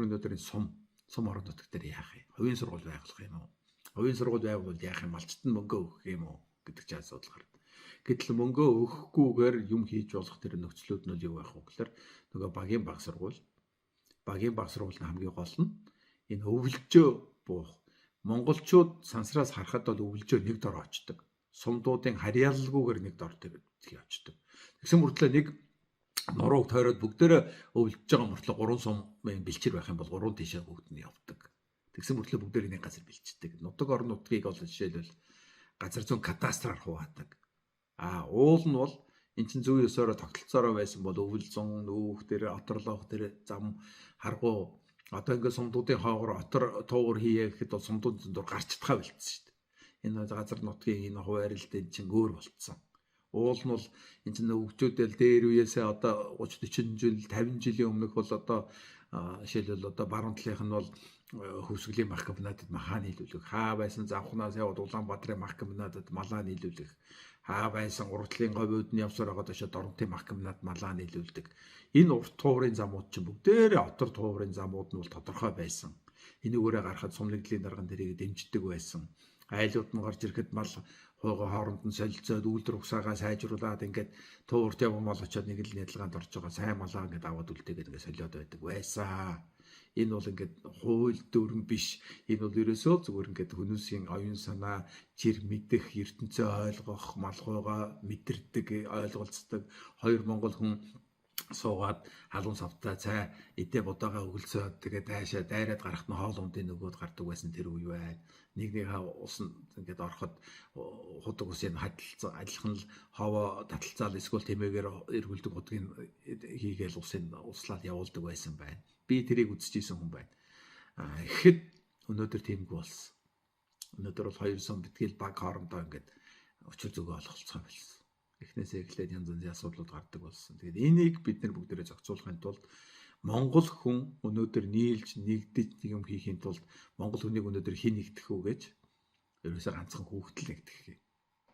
бидний өнөөдрийн сум орон нутаг дээр яах юм? Хувийн сургууль байгуулах юм уу? Хувийн сургууль байгуулвал яах юм? Малчтанд мөнгө өгөх юм уу гэдэг ч асуудал гарна. Гэтэл мөнгө өгөхгүйгээр юм хийж болох тэр нөхцлүүд нь юу байх вэ гэхээр нөгөө багийн баг сургууль хамгийн гол нь энэ өвлжөө буух. Монголчууд сансраас харахад бол өвлжөө нэг дор очдог. Сумдуудын харьяалалгүйгээр нэг дор тэр очдог. Тэгсэн мөртлөө нэг нурууг тойроод бүгдээрээ өвлөж байгаа мөртлөө 3 сум бэлчээр байх юм бол 3 тишээ бүгд нь явдаг. Тэгсэн мөртлөө бүгдээр нэг газар бэлчдэг. Нутаг орон нутгийг бол жишээлбэл газар зүйн кадастраар хуваадаг. Уул нь бол эн чинь зүй ёсоор тогтолцоороо байсан бол өвөл зун нүүх дээр оторлоох дээр зам харгуу одоо ингээд сумдуудын хоогоор отор туугар хийе гэхэд бол сумдуудын дур гарч чадхаа болцсон шүү дээ. Энэ газар нутгийн энэ хуваарлалт чинь өөр болцсон. Уул нь бол энэ чинь өвчүүдэл дээр үеэсээ одоо 30 40 жил 50 жилийн өмнөх бол одоо жишээлбэл одоо баруун талынх нь бол хөвсгөлийн мах комбинатад махаа нийлүүлэх, хаа байсан завхнаас яваад Улаанбаатарын мах комбинатад малаа нийлүүлэх, хаа байсан уртлын говьуд нь явсаар байгаа дэше Доронтын мах комбинат малаа нийлүүлдэг. Энэ урт туурын замууд чинь бүгдээрээ отор туурын замууд нь бол тодорхой байсан. Энийгээрээ гарахад сумлагдлын дарган тэрийг дэмждэг байсан. Айлууд нь гарч ирэхэд мал хойгоо хооронд нь солилцоод үйлдвэр угсаагаа сайжруулад ингээд туурт явсан мал очиод нэг л нэдлгаанд орж байгаа сайн малаа ингээд аваад үлдээгээд ингээд солиод байдаг байсан. Энэ бол ингээд хууль дүрм биш. Энэ бол ерөөсөө зүгээр ингээд хүмүүсийн оюун санаа, жир мэдэх, ертөнцөө ойлгох, малхойгоо мэдэрдэг, ойлголцдог 2 монгол хүн суугаад халуун савтаа цай эдээ будаага өгөлцөөд тэгээд таашаа дайраад гарахт нь хоол ундын нөгөөд гардаг байсан тэр үе байна. Нэгнийхээ ус ингээд ороход худаг усын адилхан л ховоо таталцаал эсвэл тэмээгээр эргүүлдэг худгийг хийгээл усын услаад явуулдаг байсан байна. Би тэрийг үзчихсэн хүн байна. Ихэд өнөөдөр тиймгүй болсон. Өнөөдөр бол 2 сум битгэл баг хоорондоо ингээд өчир зүгөө олголцоо болсон. Эхнээсээ эхлээд янз янзын асуудлууд гардаг болсон. Тэгээд энийг бид нар бүгдээрээ зохицуулахын тулд монгол хүн өнөөдөр нийлж нэгдэж юм хийхин тулд монгол хүнийг өнөөдөр хэн нэгдэх үү гэж ерөөсөө ганцхан хүүхдэл нэгдэх